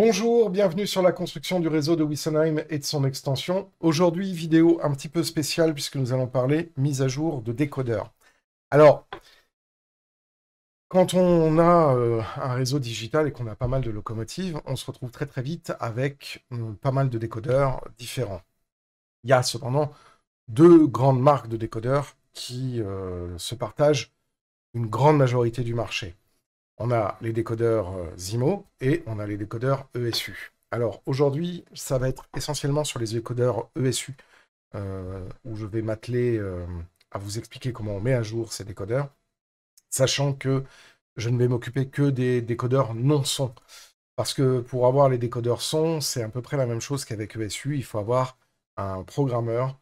Bonjour, bienvenue sur la construction du réseau de Wissenheim et de son extension. Aujourd'hui, vidéo un petit peu spéciale puisque nous allons parler mise à jour de décodeurs. Alors, quand on a un réseau digital et qu'on a pas mal de locomotives, on se retrouve très très vite avec pas mal de décodeurs différents. Il y a cependant deux grandes marques de décodeurs qui se partagent une grande majorité du marché. On a les décodeurs Zimo et on a les décodeurs ESU. Alors aujourd'hui, ça va être essentiellement sur les décodeurs ESU où je vais m'atteler à vous expliquer comment on met à jour ces décodeurs, sachant que je ne vais m'occuper que des décodeurs non son. Parce que pour avoir les décodeurs son, c'est à peu près la même chose qu'avec ESU. Il faut avoir un programmeur.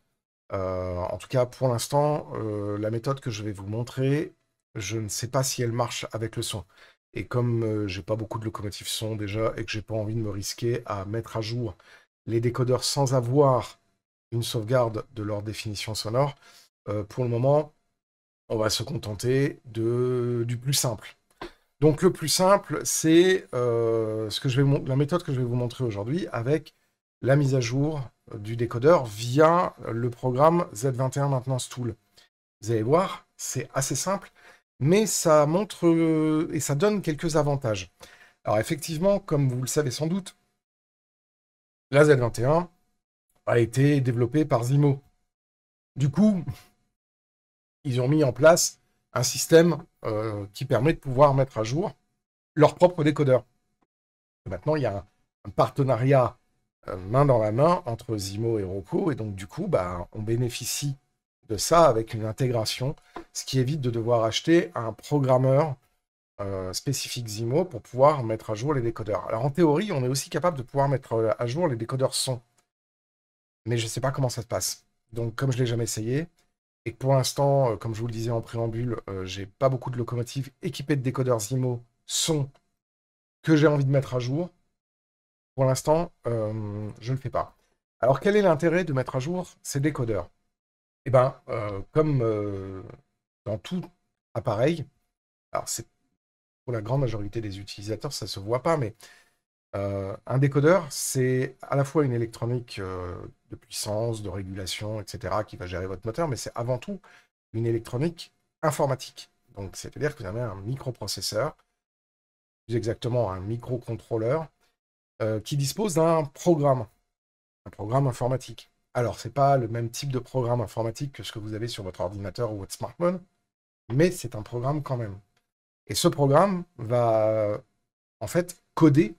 En tout cas, pour l'instant, la méthode que je vais vous montrer, je ne sais pas si elle marche avec le son. Et comme j'ai pas beaucoup de locomotives son déjà et que j'ai pas envie de me risquer à mettre à jour les décodeurs sans avoir une sauvegarde de leur définition sonore, pour le moment, on va se contenter du plus simple. Donc le plus simple, c'est la méthode que je vais vous montrer aujourd'hui avec la mise à jour du décodeur via le programme Z21 Maintenance Tool. Vous allez voir, c'est assez simple, mais ça montre et ça donne quelques avantages. Alors effectivement, comme vous le savez sans doute, la Z21 a été développée par Zimo. Du coup, ils ont mis en place un système qui permet de pouvoir mettre à jour leur propre décodeur. Et maintenant, il y a un partenariat main dans la main entre Zimo et Roku, et donc du coup, bah, on bénéficie de ça avec une intégration, ce qui évite de devoir acheter un programmeur spécifique Zimo pour pouvoir mettre à jour les décodeurs. Alors en théorie, on est aussi capable de pouvoir mettre à jour les décodeurs son, mais je ne sais pas comment ça se passe. Donc comme je ne l'ai jamais essayé, et que pour l'instant, comme je vous le disais en préambule, j'ai pas beaucoup de locomotives équipées de décodeurs Zimo son que j'ai envie de mettre à jour, pour l'instant, je ne le fais pas. Alors quel est l'intérêt de mettre à jour ces décodeurs? Eh bien, comme dans tout appareil, alors c'est pour la grande majorité des utilisateurs, ça ne se voit pas, mais un décodeur, c'est à la fois une électronique de puissance, de régulation, etc., qui va gérer votre moteur, mais c'est avant tout une électronique informatique. Donc, c'est-à-dire que vous avez un microprocesseur, plus exactement un microcontrôleur, qui dispose d'un programme, un programme informatique. Alors, ce n'est pas le même type de programme informatique que ce que vous avez sur votre ordinateur ou votre smartphone, mais c'est un programme quand même. Et ce programme va, en fait, coder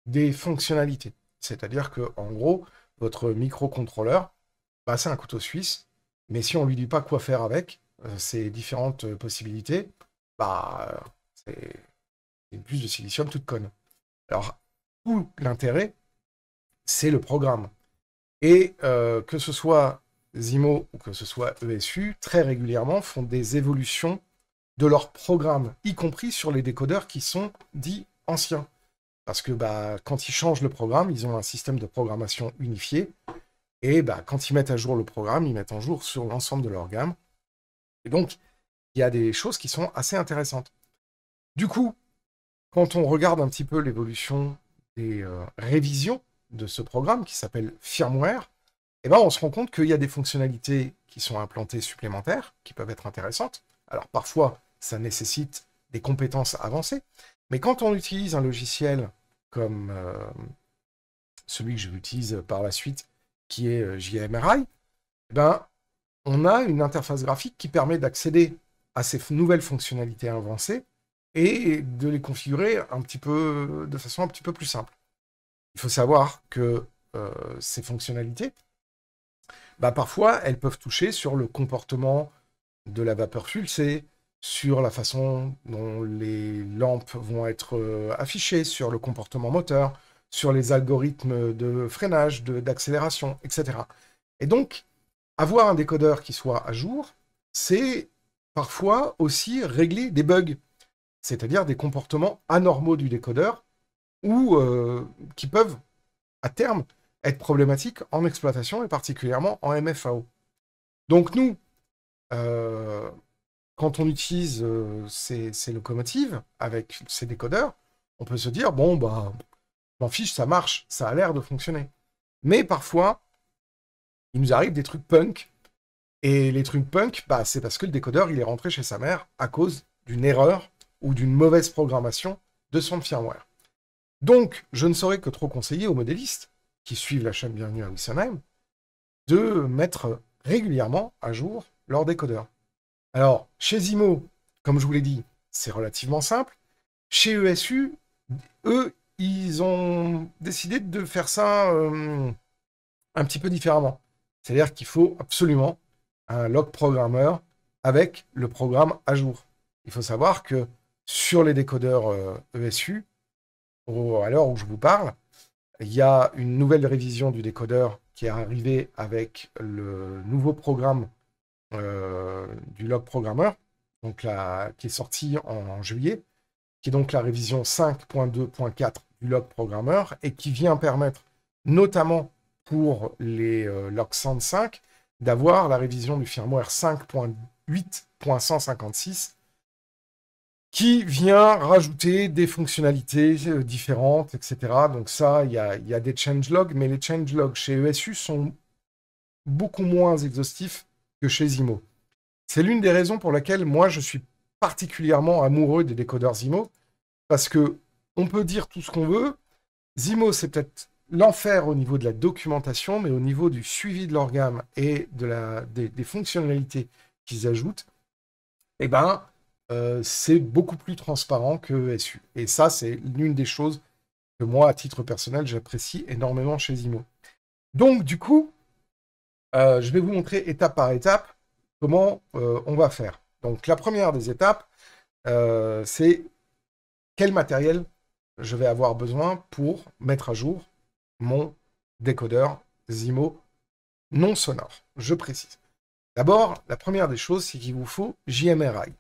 des fonctionnalités. C'est-à-dire que, en gros, votre microcontrôleur, bah, c'est un couteau suisse, mais si on ne lui dit pas quoi faire avec ces différentes possibilités, bah, c'est une puce de silicium toute conne. Alors, tout l'intérêt, c'est le programme. Et que ce soit Zimo ou que ce soit ESU, très régulièrement font des évolutions de leur programme, y compris sur les décodeurs qui sont dits anciens. Parce que bah, quand ils changent le programme, ils ont un système de programmation unifié. Et bah, quand ils mettent à jour le programme, ils mettent en jour sur l'ensemble de leur gamme. Et donc, il y a des choses qui sont assez intéressantes. Du coup, quand on regarde un petit peu l'évolution des révisions de ce programme qui s'appelle firmware, eh ben, on se rend compte qu'il y a des fonctionnalités qui sont implantées supplémentaires, qui peuvent être intéressantes. Alors parfois, ça nécessite des compétences avancées, mais quand on utilise un logiciel comme celui que je utilise par la suite, qui est JMRI, eh ben, on a une interface graphique qui permet d'accéder à ces nouvelles fonctionnalités avancées et de les configurer de façon un petit peu plus simple. Il faut savoir que ces fonctionnalités, bah, parfois, elles peuvent toucher sur le comportement de la vapeur pulsée, sur la façon dont les lampes vont être affichées, sur le comportement moteur, sur les algorithmes de freinage, d'accélération, etc. Et donc, avoir un décodeur qui soit à jour, c'est parfois aussi régler des bugs, c'est-à-dire des comportements anormaux du décodeur ou qui peuvent, à terme, être problématiques en exploitation et particulièrement en MFAO. Donc nous, euh, quand on utilise ces locomotives avec ces décodeurs, on peut se dire, bon, bah, m'en fiche, ça marche, ça a l'air de fonctionner. Mais parfois, il nous arrive des trucs punk. Et les trucs punk, bah, c'est parce que le décodeur, il est rentré chez sa mère à cause d'une erreur ou d'une mauvaise programmation de son firmware. Donc, je ne saurais que trop conseiller aux modélistes qui suivent la chaîne Bienvenue à Wissonheim de mettre régulièrement à jour leur décodeur. Alors, chez Zimo, comme je vous l'ai dit, c'est relativement simple. Chez ESU, eux, ils ont décidé de faire ça un petit peu différemment. C'est-à-dire qu'il faut absolument un log programmeur avec le programme à jour. Il faut savoir que sur les décodeurs ESU, à l'heure où je vous parle, il y a une nouvelle révision du décodeur qui est arrivée avec le nouveau programme du log programmeur, donc qui est sorti en juillet, qui est donc la révision 5.2.4 du log programmeur et qui vient permettre, notamment pour les log 105, d'avoir la révision du firmware 5.8.156 qui vient rajouter des fonctionnalités différentes, etc. Donc ça, il y a des changelogs, mais les changelogs chez ESU sont beaucoup moins exhaustifs que chez Zimo. C'est l'une des raisons pour laquelle moi, je suis particulièrement amoureux des décodeurs Zimo, parce que on peut dire tout ce qu'on veut. Zimo, c'est peut-être l'enfer au niveau de la documentation, mais au niveau du suivi de leur gamme et des fonctionnalités qu'ils ajoutent, eh ben, c'est beaucoup plus transparent que ESU. Et ça, c'est l'une des choses que moi, à titre personnel, j'apprécie énormément chez Zimo. Donc, du coup, je vais vous montrer étape par étape comment on va faire. Donc, la première des étapes, c'est quel matériel je vais avoir besoin pour mettre à jour mon décodeur Zimo non sonore. Je précise. D'abord, la première des choses, c'est qu'il vous faut JMRI.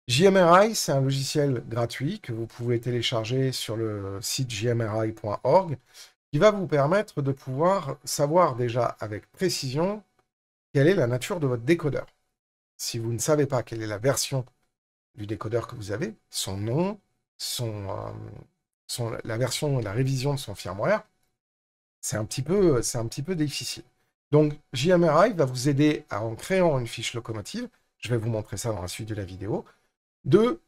JMRI, c'est un logiciel gratuit que vous pouvez télécharger sur le site jmri.org qui va vous permettre de pouvoir savoir déjà avec précision quelle est la nature de votre décodeur. Si vous ne savez pas quelle est la version du décodeur que vous avez, son nom, la version, la révision de son firmware, c'est un petit peu difficile. Donc, JMRI va vous aider en créant une fiche locomotive, je vais vous montrer ça dans la suite de la vidéo, de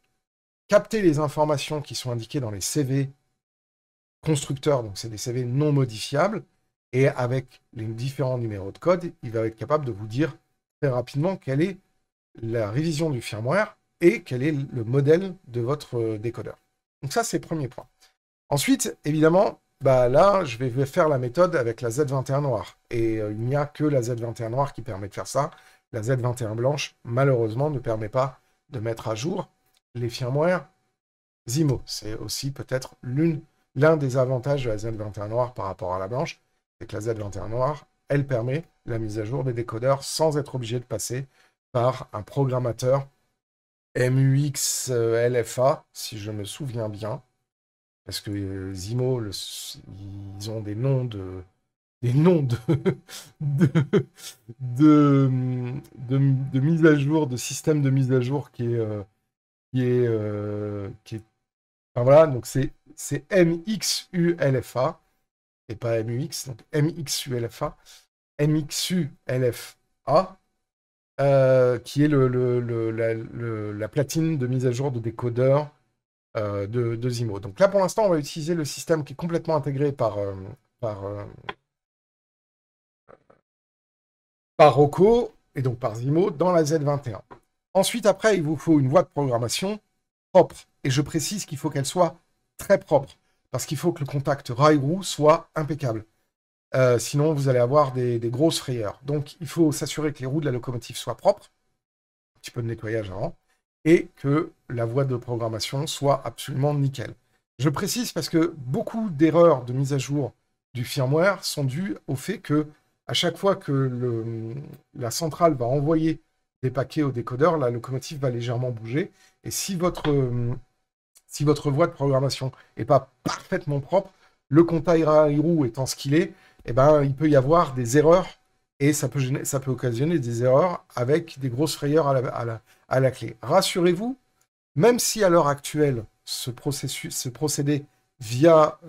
capter les informations qui sont indiquées dans les CV constructeurs, donc c'est des CV non modifiables, et avec les différents numéros de code, il va être capable de vous dire très rapidement quelle est la révision du firmware et quel est le modèle de votre décodeur. Donc ça, c'est le premier point. Ensuite, évidemment, bah là, je vais faire la méthode avec la Z21 noire. Et il n'y a que la Z21 noire qui permet de faire ça. La Z21 blanche, malheureusement, ne permet pas de mettre à jour les firmware Zimo. C'est aussi peut-être l'un des avantages de la Z21 noire par rapport à la blanche, c'est que la Z21 noire, elle permet la mise à jour des décodeurs sans être obligé de passer par un programmateur MUX LFA, si je me souviens bien. Parce que Zimo, ils ont des noms de mise à jour, de système de mise à jour qui est enfin voilà, donc c'est MXULFA et pas MUX, donc MXULFA, MXULFA, qui est la platine de mise à jour de décodeur de Zimo. Donc là, pour l'instant, on va utiliser le système qui est complètement intégré par Rocco, et donc par Zimo, dans la Z21. Ensuite, après, il vous faut une voie de programmation propre. Et je précise qu'il faut qu'elle soit très propre, parce qu'il faut que le contact rail-roue soit impeccable. Sinon, vous allez avoir des grosses frayeurs. Donc, il faut s'assurer que les roues de la locomotive soient propres, un petit peu de nettoyage avant, et que la voie de programmation soit absolument nickel. Je précise parce que beaucoup d'erreurs de mise à jour du firmware sont dues au fait que à chaque fois que la centrale va envoyer des paquets au décodeur, la locomotive va légèrement bouger. Et si votre voie de programmation n'est pas parfaitement propre, le contact rail-roue étant ce qu'il est, eh ben, il peut y avoir des erreurs et ça peut occasionner des erreurs avec des grosses frayeurs à la clé. Rassurez-vous, même si à l'heure actuelle, ce procédé via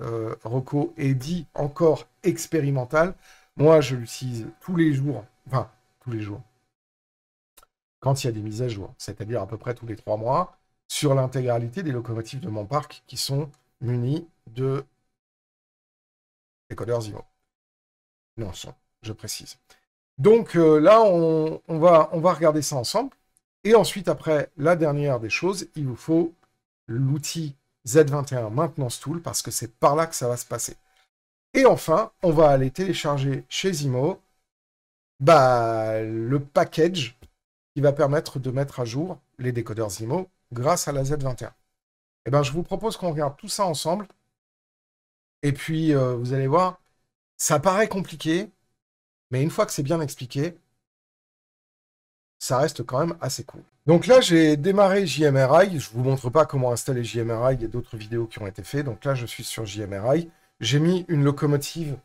Rocco est dit encore expérimental. Moi, je l'utilise tous les jours, enfin, tous les jours, quand il y a des mises à jour, c'est-à-dire à peu près tous les 3 mois, sur l'intégralité des locomotives de mon parc qui sont munies de décodeurs IMO. Non, je précise. Donc là, on va regarder ça ensemble. Et ensuite, après, la dernière des choses, il vous faut l'outil Z21 Maintenance Tool, parce que c'est par là que ça va se passer. Et enfin, on va aller télécharger chez Zimo le package qui va permettre de mettre à jour les décodeurs Zimo grâce à la Z21. Eh bien, je vous propose qu'on regarde tout ça ensemble. Et puis, vous allez voir, ça paraît compliqué, mais une fois que c'est bien expliqué, ça reste quand même assez cool. Donc là, j'ai démarré JMRI. Je ne vous montre pas comment installer JMRI. Il y a d'autres vidéos qui ont été faites. Donc là, je suis sur JMRI. J'ai mis une locomotive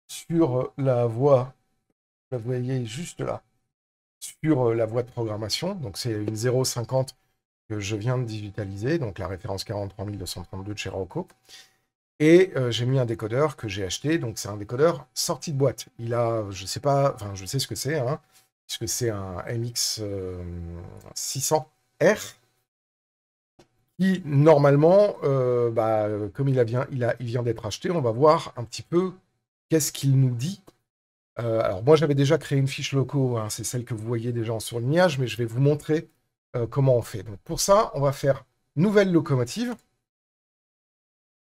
sur la voie, vous la voyez juste là, sur la voie de programmation. Donc c'est une 0,50 que je viens de digitaliser, donc la référence 43232 de chez Rocco. Et j'ai mis un décodeur que j'ai acheté, donc c'est un décodeur sorti de boîte. Il a, je sais pas, enfin je sais ce que c'est, hein, puisque c'est un MX 600R, qui normalement, comme il vient d'être acheté, on va voir un petit peu qu'est-ce qu'il nous dit. Alors moi j'avais déjà créé une fiche loco, hein, c'est celle que vous voyez déjà en surlignage, mais je vais vous montrer comment on fait. Donc pour ça, on va faire nouvelle locomotive.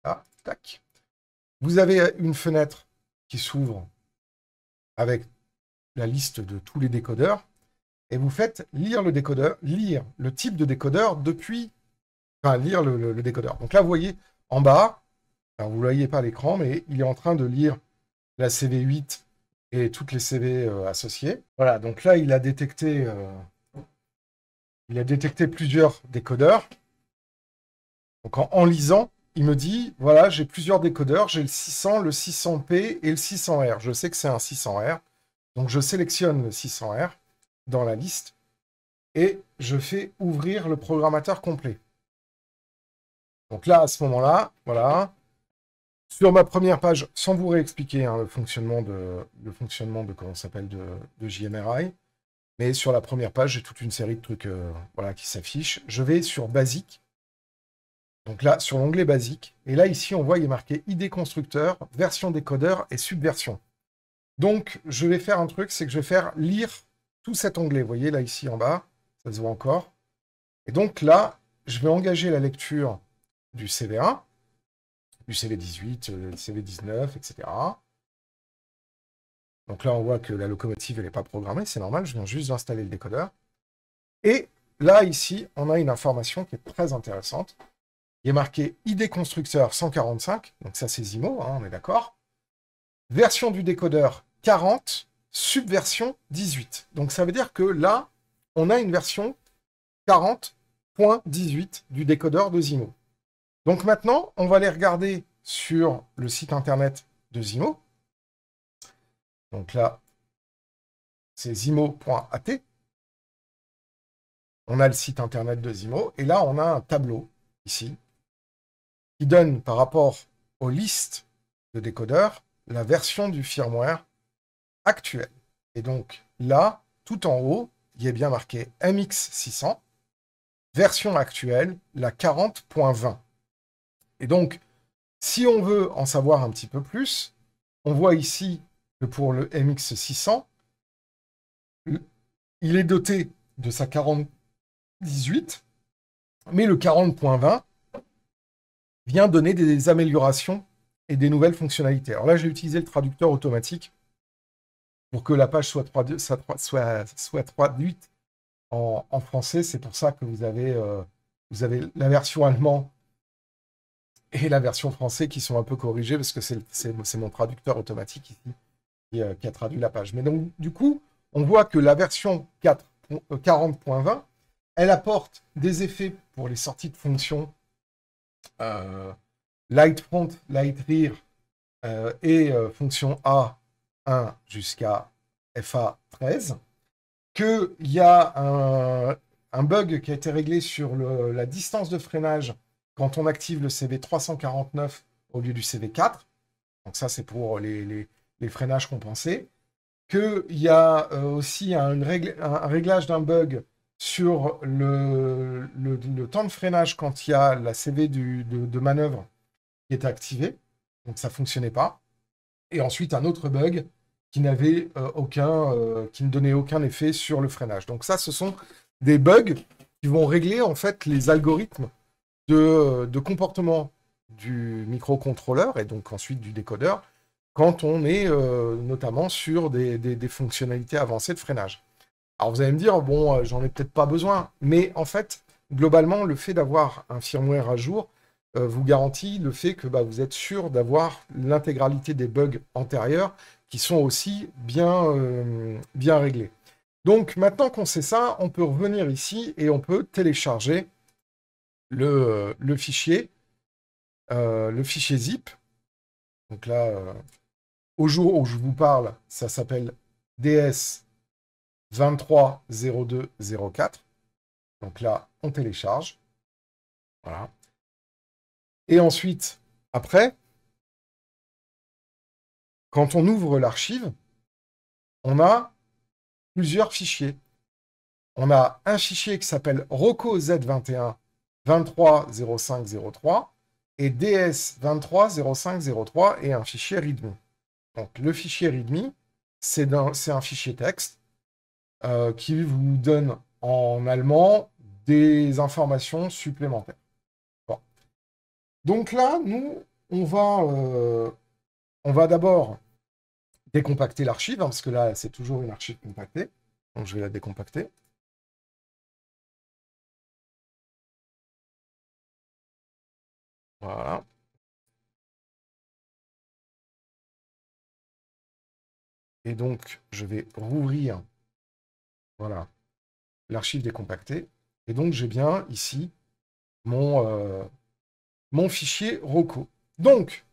Ah, tac. Vous avez une fenêtre qui s'ouvre avec la liste de tous les décodeurs, et vous faites lire le décodeur, lire le type de décodeur depuis, enfin lire le décodeur. Donc là, vous voyez en bas, alors vous ne le voyez pas à l'écran, mais il est en train de lire la CV8 et toutes les CV associées. Voilà, donc là, il a détecté plusieurs décodeurs. Donc en lisant, il me dit, voilà, j'ai plusieurs décodeurs, j'ai le 600, le 600P et le 600R. Je sais que c'est un 600R, donc je sélectionne le 600R dans la liste et je fais ouvrir le programmateur complet. Donc là, à ce moment-là, voilà, sur ma première page, sans vous réexpliquer hein, le fonctionnement de comment ça s'appelle de JMRI, mais sur la première page, j'ai toute une série de trucs voilà, qui s'affichent. Je vais sur Basique. Donc là, sur l'onglet basique, et là, ici, on voit, il est marqué ID constructeur, version décodeur et subversion. Donc, je vais faire un truc, c'est que je vais faire lire tout cet onglet. Vous voyez, là, ici, en bas, ça se voit encore. Et donc là, je vais engager la lecture du CV1, du CV18, CV19, etc. Donc là, on voit que la locomotive, elle n'est pas programmée, c'est normal, je viens juste d'installer le décodeur. Et là, ici, on a une information qui est très intéressante. Il est marqué ID constructeur 145, donc ça c'est Zimo, hein, on est d'accord. Version du décodeur 40, subversion 18. Donc ça veut dire que là, on a une version 40.18 du décodeur de Zimo. Donc maintenant, on va aller regarder sur le site internet de Zimo. Donc là, c'est zimo.at. On a le site internet de Zimo, et là, on a un tableau, ici, qui donne par rapport aux listes de décodeurs la version du firmware actuelle. Et donc là, tout en haut, il est bien marqué MX600, version actuelle, la 40.20. Et donc, si on veut en savoir un petit peu plus, on voit ici que pour le MX600, il est doté de sa 40.18, mais le 40.20 vient donner des améliorations et des nouvelles fonctionnalités. Alors là, j'ai utilisé le traducteur automatique pour que la page soit traduite en français. C'est pour ça que vous avez la version allemande et la version française qui sont un peu corrigées, parce que c'est mon traducteur automatique ici qui a traduit la page. Mais donc, du coup, on voit que la version 40.20, elle apporte des effets pour les sorties de fonctions light front, light rear et fonction A1 jusqu'à FA13, qu'il y a un bug qui a été réglé sur la distance de freinage quand on active le CV 349 au lieu du CV 4, donc ça c'est pour les freinages compensés, qu'il y a aussi un réglage d'un bug sur le temps de freinage quand il y a la CV de manœuvre qui était activée, donc ça ne fonctionnait pas. Et ensuite un autre bug qui n'avait qui ne donnait aucun effet sur le freinage. Donc ça, ce sont des bugs qui vont régler en fait les algorithmes de comportement du microcontrôleur et donc ensuite du décodeur quand on est notamment sur des fonctionnalités avancées de freinage. Alors vous allez me dire, bon, j'en ai peut-être pas besoin, mais en fait, globalement, le fait d'avoir un firmware à jour vous garantit le fait que vous êtes sûr d'avoir l'intégralité des bugs antérieurs qui sont aussi bien réglés. Donc maintenant qu'on sait ça, on peut revenir ici et on peut télécharger le fichier zip. Donc là, au jour où je vous parle, ça s'appelle DS230204. Donc là, on télécharge. Voilà. Et ensuite, après, quand on ouvre l'archive, on a plusieurs fichiers. On a un fichier qui s'appelle Rocco Z21 230503 et DS 230503 et un fichier README. Donc le fichier README, c'est un fichier texte qui vous donne en allemand des informations supplémentaires. Bon. Donc là, nous, on va d'abord décompacter l'archive, parce que là, c'est toujours une archive compactée. Donc je vais la décompacter. Voilà. Et donc, je vais rouvrir voilà, l'archive décompactée. Et donc, j'ai bien ici mon fichier Rocco. Donc,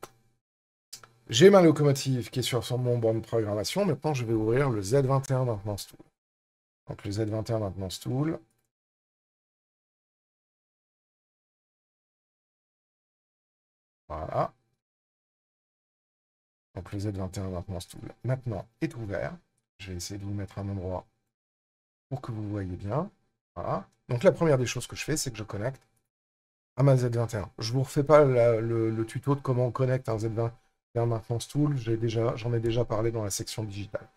j'ai ma locomotive qui est sur mon banc de programmation. Maintenant, je vais ouvrir le Z21 Maintenance Tool. Donc, le Z21 Maintenance Tool. Voilà. Donc, le Z21 Maintenance Tool, maintenant, est ouvert. Je vais essayer de vous mettre un endroit pour que vous voyez bien. Voilà. Donc, la première des choses que je fais, c'est que je connecte à ma Z21. Je ne vous refais pas le tuto de comment on connecte un Z21 Maintenance Tool. J'en ai déjà parlé dans la section digitale.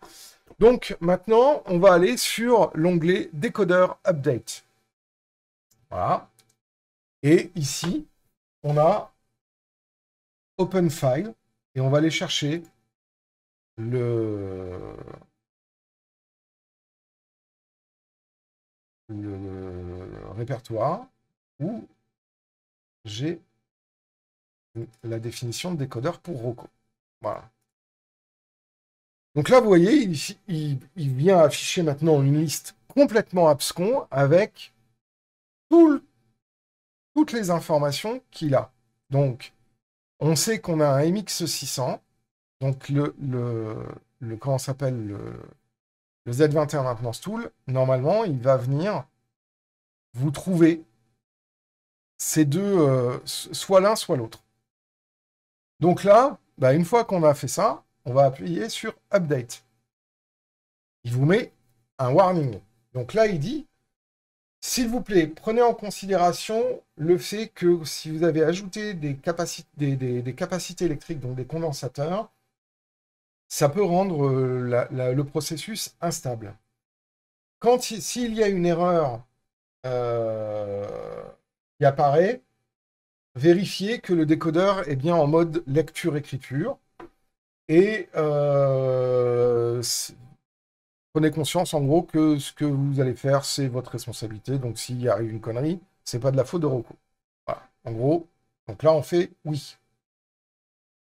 Donc, maintenant, on va aller sur l'onglet Décodeur Update. Voilà. Et ici, on a Open File. Et on va aller chercher le répertoire où j'ai la définition de décodeur pour Rocco. Voilà. Donc là, vous voyez, il vient afficher maintenant une liste complètement abscon avec toutes les informations qu'il a. Donc, on sait qu'on a un MX600, donc comment s'appelle le Z21 Maintenance Tool. Normalement, il va venir vous trouver ces deux, soit l'un, soit l'autre. Donc là, une fois qu'on a fait ça, on va appuyer sur Update. Il vous met un warning. Donc là, il dit, s'il vous plaît, prenez en considération le fait que si vous avez ajouté des capacités électriques, donc des condensateurs, ça peut rendre le processus instable. S'il y a une erreur qui apparaît, vérifiez que le décodeur est bien en mode lecture-écriture. Et prenez conscience, en gros, que ce que vous allez faire, c'est votre responsabilité. Donc, s'il arrive une connerie, c'est pas de la faute de Rocco. Voilà. En gros, donc là, on fait oui.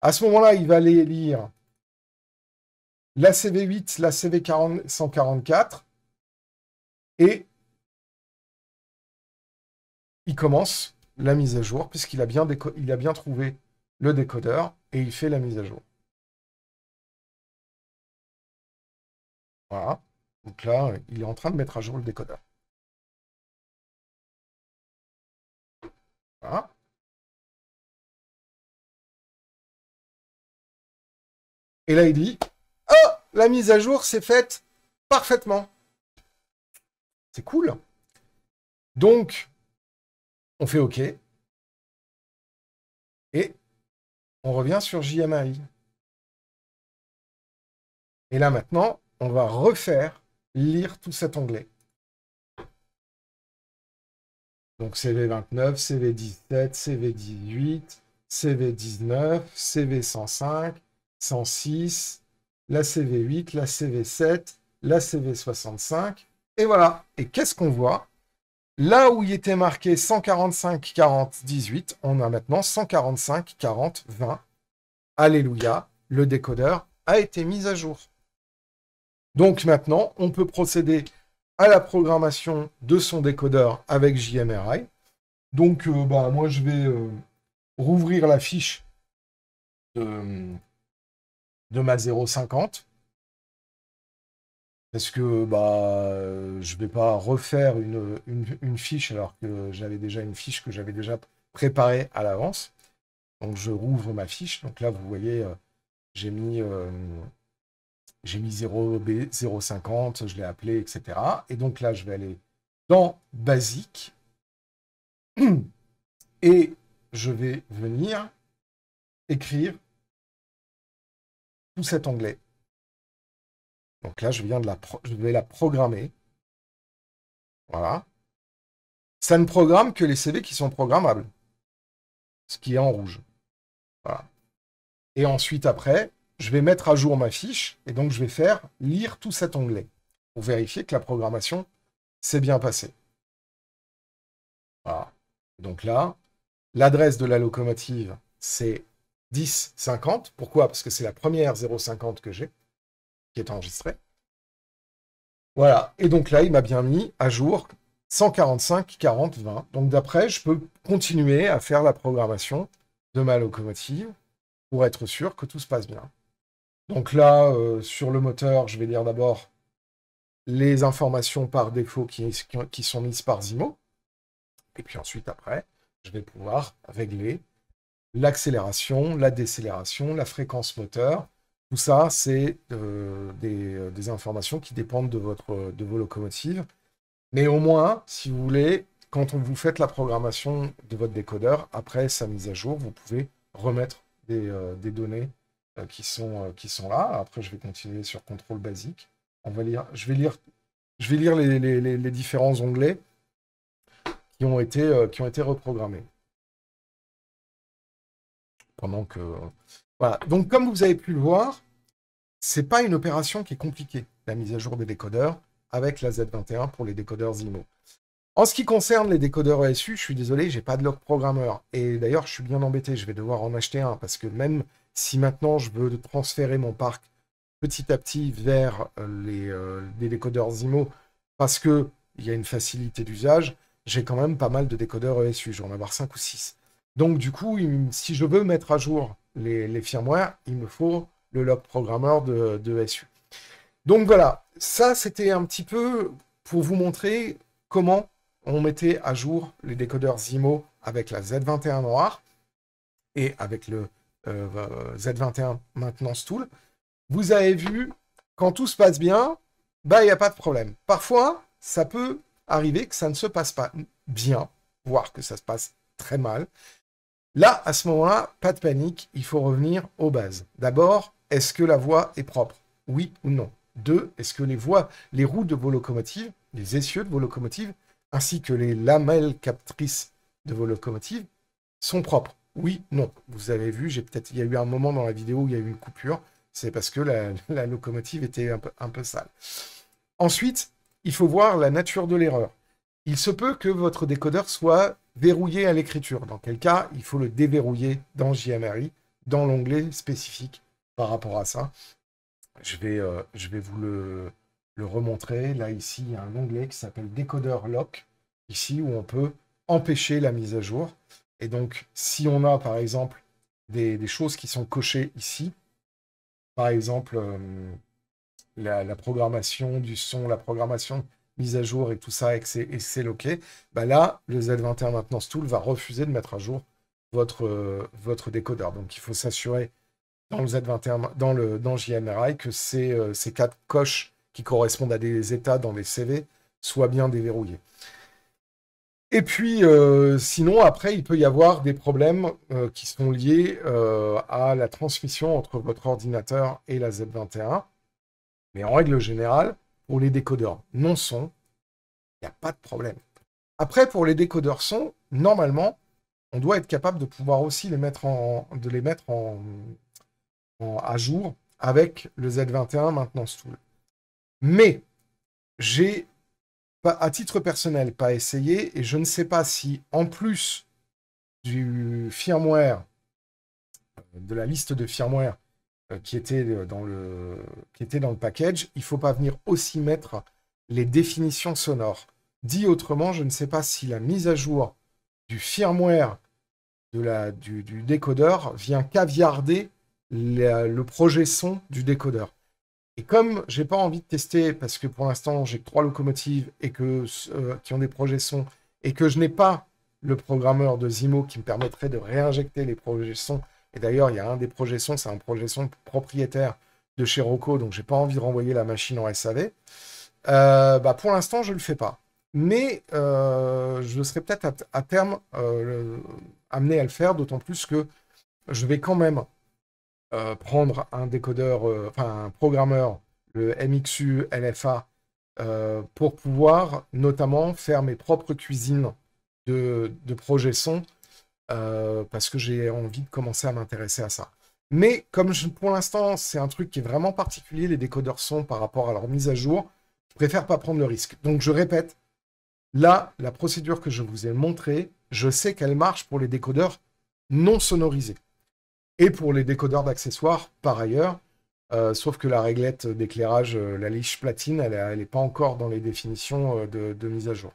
À ce moment-là, il va aller lire la CV8, la CV144, et il commence la mise à jour, puisqu'il a bien trouvé le décodeur, et il fait la mise à jour. Voilà. Donc là, il est en train de mettre à jour le décodeur. Voilà. Et là, il dit, oh, la mise à jour s'est faite parfaitement. C'est cool. Donc, on fait OK. Et on revient sur JMI. Et là, maintenant, on va refaire lire tout cet onglet. Donc, CV29, CV17, CV18, CV19, CV105, 106, la CV8, la CV7, la CV65. Et voilà. Et qu'est-ce qu'on voit? Là où il était marqué 145, 40, 18, on a maintenant 145, 40, 20. Alléluia, le décodeur a été mis à jour. Donc maintenant, on peut procéder à la programmation de son décodeur avec JMRI. Donc, moi, je vais rouvrir la fiche de ma 050. Parce que je ne vais pas refaire une fiche alors que j'avais déjà une fiche que j'avais déjà préparée à l'avance. Donc je rouvre ma fiche. Donc là, vous voyez, j'ai mis 0,50, je l'ai appelé, etc. Et donc là, je vais aller dans Basique. Et je vais venir écrire tout cet onglet. Donc là, je vais la programmer. Voilà. Ça ne programme que les CV qui sont programmables. Ce qui est en rouge. Voilà. Et ensuite, après, je vais mettre à jour ma fiche. Et donc, je vais faire lire tout cet onglet. Pour vérifier que la programmation s'est bien passée. Voilà. Donc là, l'adresse de la locomotive, c'est 1050. Pourquoi? Parce que c'est la première 050 que j'ai, qui est enregistrée. Voilà. Et donc là, il m'a bien mis à jour 145, 40, 20. Donc d'après, je peux continuer à faire la programmation de ma locomotive pour être sûr que tout se passe bien. Donc là, sur le moteur, je vais lire d'abord les informations par défaut qui sont mises par Zimo. Et puis ensuite, après, je vais pouvoir régler l'accélération, la décélération, la fréquence moteur. Tout ça, c'est des informations qui dépendent de vos locomotives. Mais au moins, si vous voulez, quand vous faites la programmation de votre décodeur, après sa mise à jour, vous pouvez remettre des données qui sont là. Après, je vais continuer sur contrôle basique. Je vais lire les différents onglets qui ont été reprogrammés. Pendant que... Voilà. Donc, comme vous avez pu le voir, c'est pas une opération qui est compliquée, la mise à jour des décodeurs avec la Z21 pour les décodeurs Zimo. En ce qui concerne les décodeurs ESU, je suis désolé, j'ai pas de log programmeur. Et d'ailleurs, je suis bien embêté, je vais devoir en acheter un, parce que même si maintenant je veux transférer mon parc petit à petit vers des décodeurs Zimo, parce qu'il y a une facilité d'usage, j'ai quand même pas mal de décodeurs ESU, je vais en avoir 5 ou 6. Donc du coup, si je veux mettre à jour les firmware, il me faut le log programmeur de ESU. Donc voilà, ça c'était un petit peu pour vous montrer comment on mettait à jour les décodeurs Zimo avec la Z21 noire et avec le Z21 Maintenance Tool. Vous avez vu, quand tout se passe bien, il n'y a pas de problème. Parfois, ça peut arriver que ça ne se passe pas bien, voire que ça se passe très mal. Là, à ce moment-là, pas de panique, il faut revenir aux bases. D'abord, est-ce que la voie est propre? Oui ou non? 2, est-ce que les roues de vos locomotives, les essieux de vos locomotives, ainsi que les lamelles captrices de vos locomotives, sont propres? Oui, non. Vous avez vu, il y a eu un moment dans la vidéo où il y a eu une coupure, c'est parce que la locomotive était un peu sale. Ensuite, il faut voir la nature de l'erreur. Il se peut que votre décodeur soit verrouillé à l'écriture, dans quel cas il faut le déverrouiller dans JMRI, dans l'onglet spécifique par rapport à ça. Je vais vous le remontrer. Là, ici, il y a un onglet qui s'appelle Décodeur Lock, ici, où on peut empêcher la mise à jour. Et donc, si on a, par exemple, des choses qui sont cochées ici, par exemple, la programmation du son, la programmation mise à jour et tout ça, et c'est loqué, là, le Z21 Maintenance Tool va refuser de mettre à jour votre décodeur. Donc, il faut s'assurer dans le Z21, dans JMRI, que ces 4 coches qui correspondent à des états dans les CV soient bien déverrouillées. Et puis, sinon, après, il peut y avoir des problèmes qui sont liés à la transmission entre votre ordinateur et la Z21. Mais en règle générale, pour les décodeurs non-son, il n'y a pas de problème. Après, pour les décodeurs son, normalement, on doit être capable de pouvoir aussi les mettre à jour avec le Z21 Maintenance Tool. Mais, j'ai, à titre personnel, pas essayé, et je ne sais pas si, en plus du firmware, de la liste de firmware qui était dans le package, il ne faut pas venir aussi mettre les définitions sonores. Dit autrement, je ne sais pas si la mise à jour du firmware du décodeur vient caviarder le projet son du décodeur. Et comme j'ai pas envie de tester, parce que pour l'instant j'ai que 3 locomotives et qui ont des projets son, et que je n'ai pas le programmeur de Zimo qui me permettrait de réinjecter les projets son. Et d'ailleurs, il y a un des projets son, c'est un projet son propriétaire de chez Rocco, donc j'ai pas envie de renvoyer la machine en SAV. Pour l'instant, je le fais pas. Mais je serai peut-être à terme amené à le faire, d'autant plus que je vais quand même prendre un décodeur, un programmeur, le MXU LFA, pour pouvoir notamment faire mes propres cuisines de projets son, parce que j'ai envie de commencer à m'intéresser à ça. Mais comme pour l'instant, c'est un truc qui est vraiment particulier, les décodeurs son par rapport à leur mise à jour, je préfère pas prendre le risque. Donc je répète, là, la procédure que je vous ai montrée, je sais qu'elle marche pour les décodeurs non sonorisés. Et pour les décodeurs d'accessoires, par ailleurs, sauf que la réglette d'éclairage, la liche platine, elle n'est pas encore dans les définitions de mise à jour.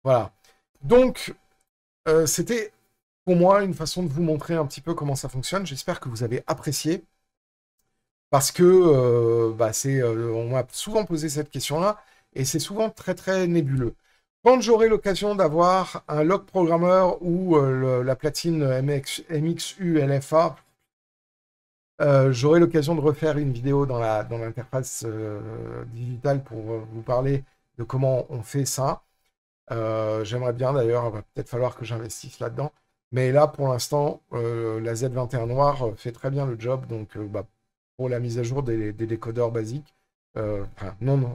Voilà. Donc, c'était pour moi une façon de vous montrer un petit peu comment ça fonctionne. J'espère que vous avez apprécié. Parce que on m'a souvent posé cette question-là, et c'est souvent très très nébuleux. Quand j'aurai l'occasion d'avoir un log programmeur ou la platine MXU LFA, j'aurai l'occasion de refaire une vidéo dans l'interface digitale pour vous parler de comment on fait ça. J'aimerais bien d'ailleurs, il va peut-être falloir que j'investisse là-dedans. Mais là, pour l'instant, la Z21 noire fait très bien le job, donc pour la mise à jour des décodeurs basiques,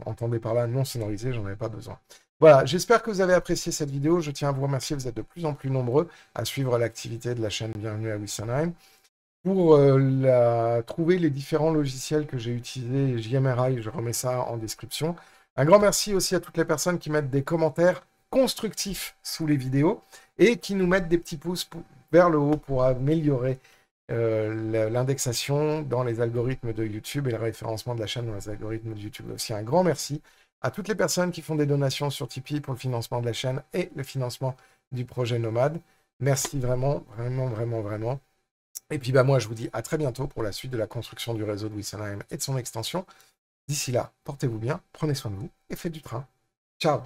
entendez par là, non sonorisés, j'en avais pas besoin. Voilà, j'espère que vous avez apprécié cette vidéo. Je tiens à vous remercier, vous êtes de plus en plus nombreux à suivre l'activité de la chaîne Bienvenue à Wissensheim. Pour trouver les différents logiciels que j'ai utilisés, JMRI, je remets ça en description. Un grand merci aussi à toutes les personnes qui mettent des commentaires constructifs sous les vidéos et qui nous mettent des petits pouces vers le haut pour améliorer l'indexation dans les algorithmes de YouTube et le référencement de la chaîne dans les algorithmes de YouTube. Aussi un grand merci à toutes les personnes qui font des donations sur Tipeee pour le financement de la chaîne et le financement du projet Nomade. Merci vraiment, vraiment, vraiment, vraiment. Et puis moi je vous dis à très bientôt pour la suite de la construction du réseau de Wissensheim et de son extension. D'ici là, portez-vous bien, prenez soin de vous et faites du train. Ciao!